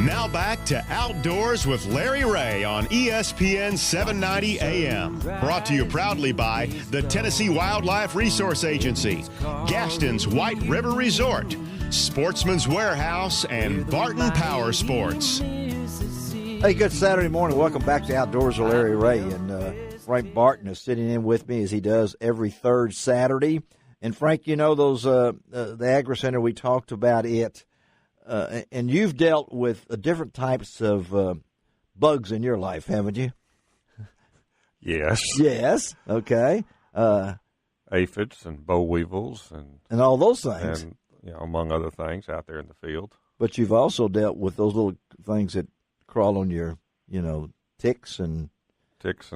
Now back to Outdoors with Larry Ray on ESPN 790 AM. Brought to you proudly by the Tennessee Wildlife Resource Agency, Gaston's White River Resort, Sportsman's Warehouse, and Barton Power Sports. Hey, good Saturday morning. Welcome back to Outdoors with Larry Ray. And Frank Barton is sitting in with me as he does every third Saturday. And Frank, you know those the Agri Center, we talked about it. And you've dealt with different types of bugs in your life, haven't you? Yes. Yes. Okay. Aphids and boll weevils and all those things. And, among other things out there in the field. But you've also dealt with those little things that crawl on your, ticks and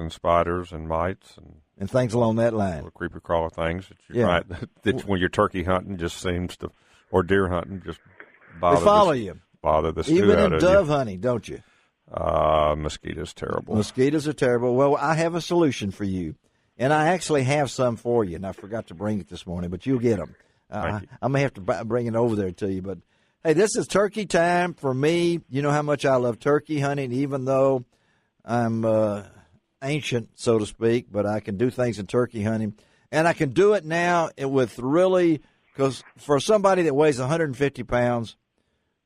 spiders and mites and things along that line. Little creeper crawler things that when you're turkey hunting just seems to, or deer hunting just bother. They follow you. Bother the stew even out in of dove you. hunting, don't you? Mosquitoes terrible. Mosquitoes are terrible. Well, I have a solution for you, and I actually have some for you, and I forgot to bring it this morning, but you'll get them. I may have to bring it over there to you, but hey, this is turkey time for me. You know how much I love turkey hunting, even though I'm ancient, so to speak, but I can do things in turkey hunting, and I can do it now with really, because for somebody that weighs 150 pounds,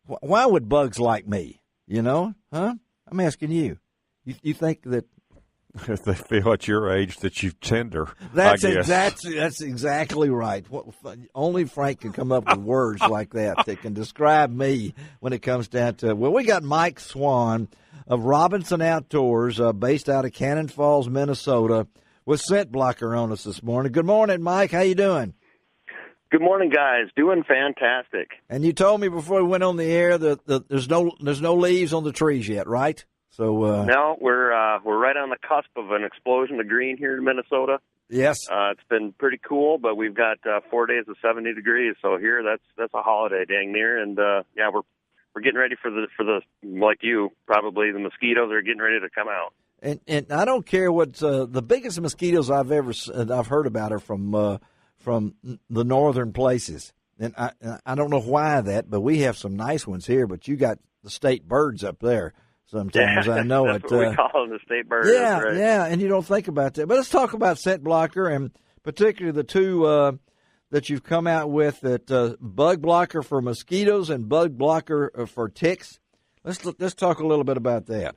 why would bugs like me? Huh? I'm asking you. You think that if they feel at your age that you're tender? That's exactly right. Only Frank can come up with words like that can describe me when it comes down to it. Well, we got Mike Swan of Robinson Outdoors, based out of Cannon Falls, Minnesota, with Scent Blocker on us this morning. Good morning, Mike. How you doing? Good morning, guys. Doing fantastic. And you told me before we went on the air that there's no leaves on the trees yet, right? So no, we're right on the cusp of an explosion of green here in Minnesota. Yes, it's been pretty cool, but we've got 4 days of 70 degrees. So here, that's a holiday dang near, and we're getting ready for the like you probably the mosquitoes are getting ready to come out. And I don't care what the biggest mosquitoes I've heard about are from the northern places, and I don't know why that, but we have some nice ones here. But you got the state birds up there. Sometimes I know that's it. What we call them, the state birds. Yeah, right. Yeah, and you don't think about that. But let's talk about Scent Blocker, and particularly the two that you've come out with, that Bug Blocker for mosquitoes and Bug Blocker for ticks. Let's talk a little bit about that.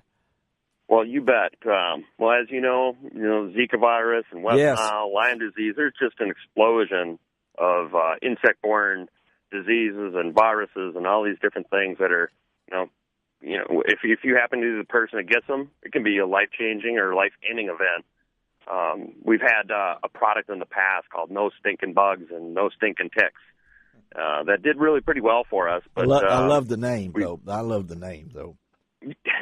Well, you bet. As you know, Zika virus and West Nile, Lyme disease. There's just an explosion of insect-borne diseases and viruses and all these different things that are, if you happen to be the person that gets them, it can be a life-changing or life-ending event. We've had a product in the past called No Stinking Bugs and No Stinking Ticks that did really pretty well for us. But I love the name, though. I love the name, though.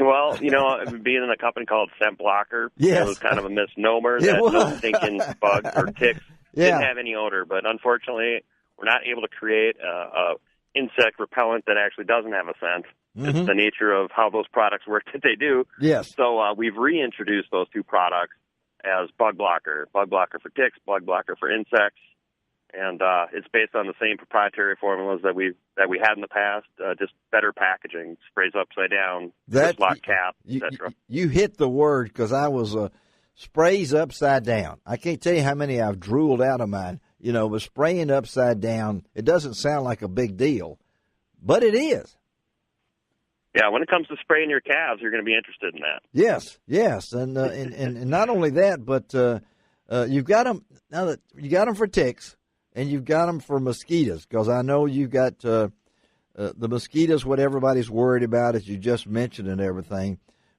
Well, being in a company called Scent Blocker, yes. It was kind of a misnomer that No Stinking Bugs or Ticks didn't have any odor. But unfortunately, we're not able to create a insect repellent that actually doesn't have a scent. Mm-hmm. It's the nature of how those products work that they do. Yes. So we've reintroduced those two products as Bug Blocker for ticks, Bug Blocker for insects, and it's based on the same proprietary formulas that we had in the past, just better packaging, sprays upside down, lock cap, etc. You hit the word, because I was sprays upside down. I can't tell you how many I've drooled out of mine. But spraying upside down, it doesn't sound like a big deal, but it is. Yeah, when it comes to spraying your calves, you're going to be interested in that. Yes, and not only that, but you've got them now. That you got them for ticks, and you've got them for mosquitoes, because I know you've got the mosquitoes. What everybody's worried about, as you just mentioned, and everything.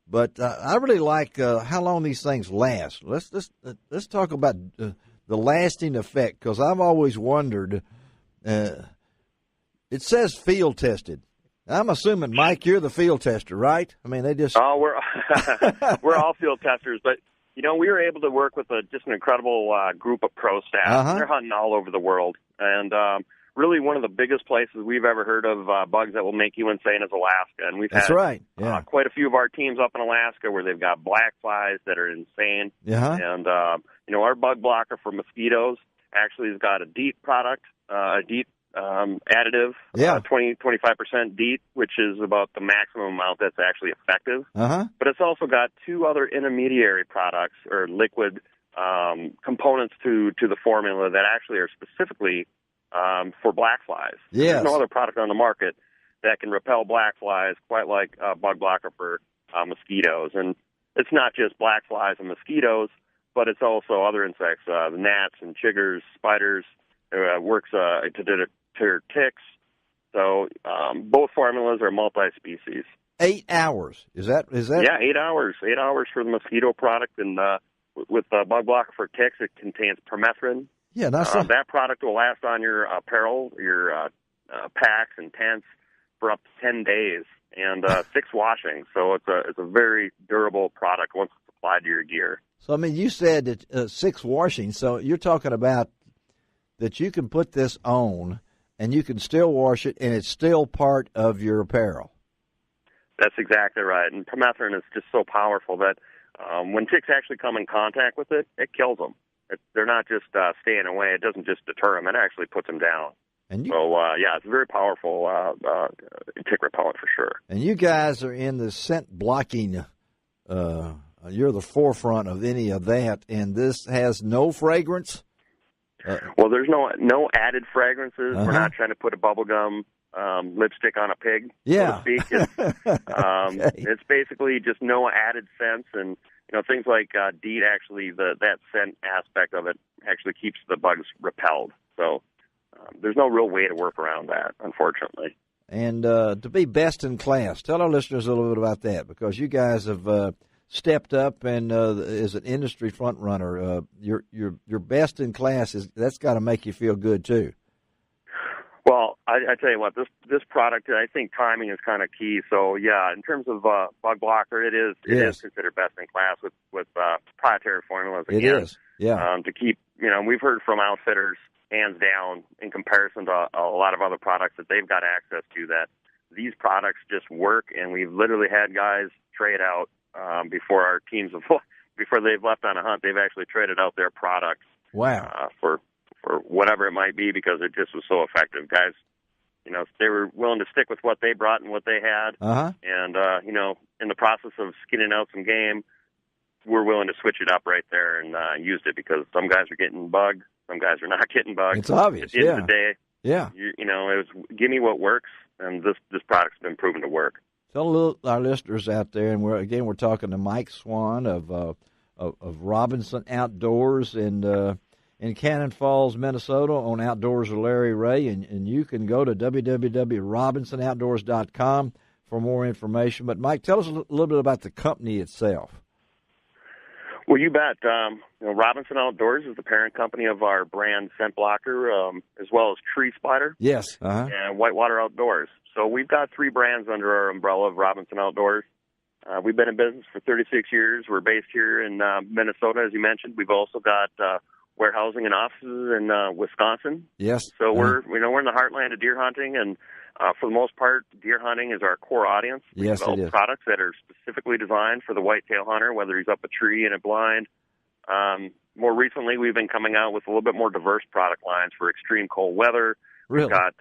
But I really like how long these things last. Let's talk about the lasting effect, because I've always wondered. It says field tested. I'm assuming, Mike, you're the field tester, right? I mean, they just... Oh, we're all field testers, but, we were able to work with just an incredible group of pro staff. Uh-huh. They're hunting all over the world, and really one of the biggest places we've ever heard of bugs that will make you insane is Alaska, and we've had right. Yeah. Quite a few of our teams up in Alaska where they've got black flies that are insane, uh-huh. And, our Bug Blocker for mosquitoes actually has got a DEET product, a DEET additive, 20-25% DEET, which is about the maximum amount that's actually effective. But it's also got two other intermediary products or liquid components to the formula that actually are specifically for black flies. Yes. There's no other product on the market that can repel black flies quite like a bug blocker for mosquitoes. And it's not just black flies and mosquitoes, but it's also other insects, the gnats and chiggers, spiders. It works to deter ticks. So both formulas are multi-species. 8 hours. Is that? Yeah, 8 hours. 8 hours for the mosquito product, and with the bug blocker for ticks, it contains permethrin. Yeah, that product will last on your apparel, your packs and tents for up to 10 days and 6 washings. So it's a very durable product once it's applied to your gear. So I mean, you said that 6 washings. So you're talking about that you can put this on and you can still wash it, and it's still part of your apparel. That's exactly right. And permethrin is just so powerful that when ticks actually come in contact with it, it kills them. They're not just staying away. It doesn't just deter them. It actually puts them down. And it's a very powerful tick repellent for sure. And you guys are in the scent blocking. You're the forefront of any of that, and this has no fragrance? Well, there's no added fragrances. We're not trying to put a bubblegum lipstick on a pig, so to speak. It's basically just no added scents, and things like DEET. Actually, that scent aspect of it actually keeps the bugs repelled. So there's no real way to work around that, unfortunately. And to be best in class, tell our listeners a little bit about that, because you guys have stepped up and as an industry front runner. Your best in class that's got to make you feel good too. Well, I tell you what, this product, I think timing is kind of key. So yeah, in terms of bug blocker, it is considered best in class with proprietary formulas. Again, it is, yeah. To keep, we've heard from outfitters, hands down, in comparison to a lot of other products that they've got access to, that these products just work, and we've literally had guys trade out before our teams before they've left on a hunt. They've actually traded out their products. Wow. For whatever it might be, because it just was so effective. Guys, they were willing to stick with what they brought and what they had. And, in the process of skinning out some game, we're willing to switch it up right there and used it, because some guys are getting bugged, some guys are not getting bugged. It's obvious, At the end of the day, it was give me what works, and this product's been proven to work. Tell our listeners out there, and we're talking to Mike Swan of Robinson Outdoors in Cannon Falls, Minnesota, on Outdoors with Larry Ray, and you can go to www.robinsonoutdoors.com for more information. But Mike, tell us a little bit about the company itself. Well, you bet. Robinson Outdoors is the parent company of our brand Scent Blocker, as well as Tree Spider. Yes. And Whitewater Outdoors. So we've got 3 brands under our umbrella of Robinson Outdoors. We've been in business for 36 years. We're based here in Minnesota, as you mentioned. We've also got warehousing and offices in Wisconsin. Yes. So we're in the heartland of deer hunting, and for the most part, deer hunting is our core audience. We develop products that are specifically designed for the whitetail hunter, whether he's up a tree in a blind. More recently, we've been coming out with a little bit more diverse product lines for extreme cold weather. Really? We've got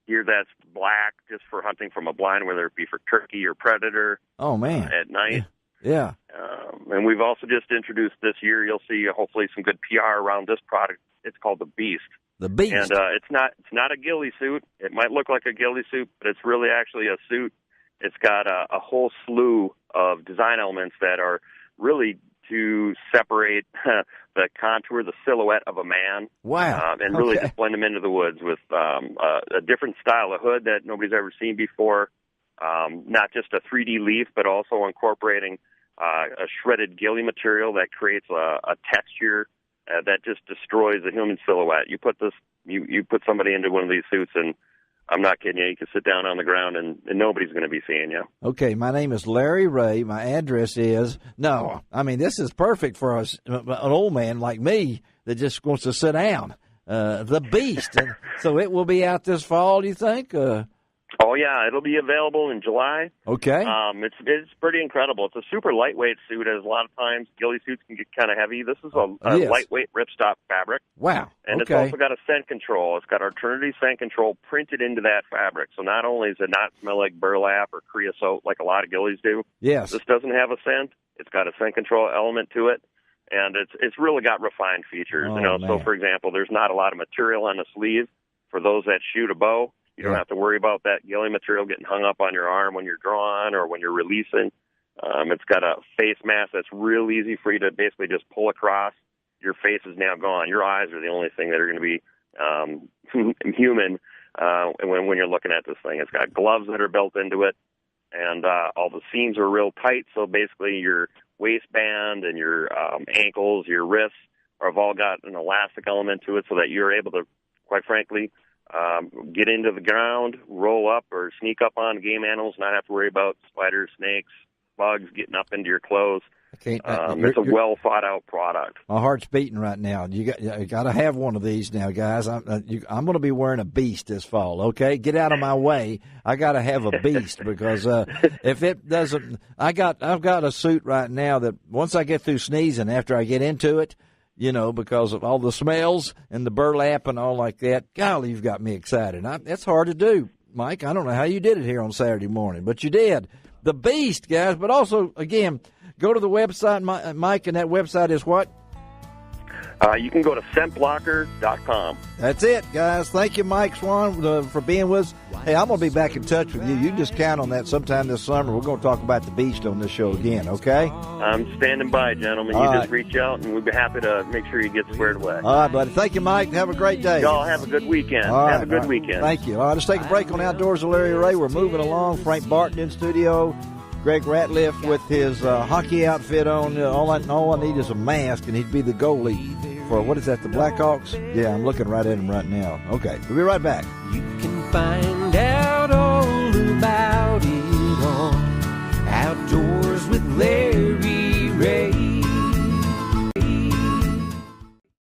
gear that's black just for hunting from a blind, whether it be for turkey or predator. Oh, man. At night. Yeah. And we've also just introduced this year, you'll see hopefully some good PR around this product. It's called the Beast. The Beast. And it's not a ghillie suit. It might look like a ghillie suit, but it's really actually a suit. It's got a whole slew of design elements that are really to separate the contour, the silhouette of a man. Wow. And really just blend them into the woods with a different style of hood that nobody's ever seen before. Not just a 3D leaf, but also incorporating a shredded ghillie material that creates a texture that just destroys the human silhouette. You put somebody into one of these suits, and I'm not kidding you. You can sit down on the ground, and nobody's going to be seeing you. Okay, my name is Larry Ray. My address is this is perfect for an old man like me that just wants to sit down. The Beast. So it will be out this fall, do you think? Oh, yeah, it'll be available in July. Okay. It's pretty incredible. It's a super lightweight suit, as a lot of times ghillie suits can get kind of heavy. This is a lightweight ripstop fabric. Wow. And it's also got a scent control. It's got Eternity scent control printed into that fabric. So not only does it not smell like burlap or creosote like a lot of ghillies do, yes, this doesn't have a scent. It's got a scent control element to it. And it's really got refined features. Man. So, for example, there's not a lot of material on the sleeve for those that shoot a bow. You don't have to worry about that ghillie material getting hung up on your arm when you're drawing or when you're releasing. It's got a face mask that's real easy for you to basically just pull across. Your face is now gone. Your eyes are the only thing that are going to be human when you're looking at this thing. It's got gloves that are built into it, and all the seams are real tight. So basically your waistband and your ankles, your wrists have all got an elastic element to it so that you're able to, quite frankly, get into the ground, roll up or sneak up on game animals, not have to worry about spiders, snakes, bugs getting up into your clothes. It's a well thought out product. My heart's beating right now. You got to have one of these now, guys. I'm going to be wearing a beast this fall. Okay, get out of my way. I got to have a beast because if it doesn't, I've got a suit right now that once I get through sneezing, after I get into it, because of all the smells and the burlap and all like that. Golly, you've got me excited. That's hard to do, Mike. I don't know how you did it here on Saturday morning, but you did. The beast, guys. But also, again, go to the website, Mike, and that website is what? You can go to scentblocker.com. That's it, guys. Thank you, Mike Swan, for being with us. Hey, I'm going to be back in touch with you. You can just count on that sometime this summer. We're going to talk about the beast on this show again, okay? I'm standing by, gentlemen. You just reach out, and we'd be happy to make sure you get squared away. All right, buddy. Thank you, Mike. Have a great day. Y'all have a good weekend. Have a good weekend. Thank you. All right, let's take a break on Outdoors with Larry Ray. We're moving along. Frank Barton in studio. Greg Ratliff with his hockey outfit on. All I need is a mask, and he'd be the goalie for, what is that, the Blackhawks? Yeah, I'm looking right at him right now. Okay, we'll be right back. You can find out